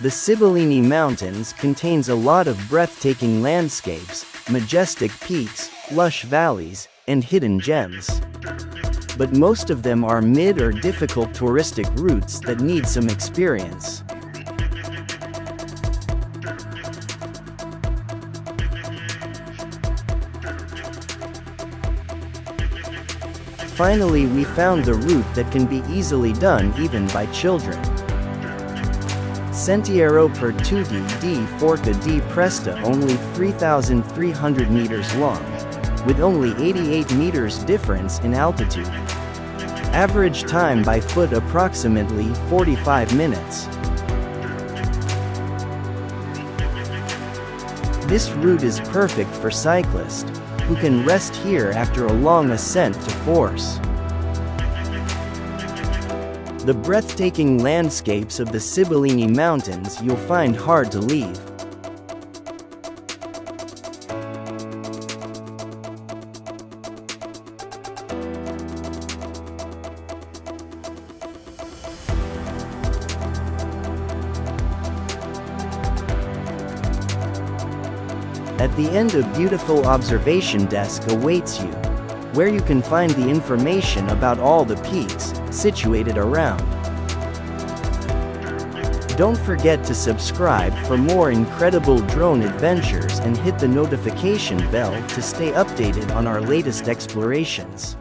The Sibillini Mountains contains a lot of breathtaking landscapes, majestic peaks, lush valleys, and hidden gems. But most of them are mid or difficult touristic routes that need some experience. Finally, we found the route that can be easily done even by children. Sentiero per Tutti di Forca di Presta, only 3,300 meters long, with only 88 meters difference in altitude. Average time by foot approximately 45 minutes. This route is perfect for cyclists, who can rest here after a long ascent to Forca. The breathtaking landscapes of the Sibillini Mountains you'll find hard to leave. At the end, a beautiful observation desk awaits you, where you can find the information about all the peaks situated around. Don't forget to subscribe for more incredible drone adventures and hit the notification bell to stay updated on our latest explorations.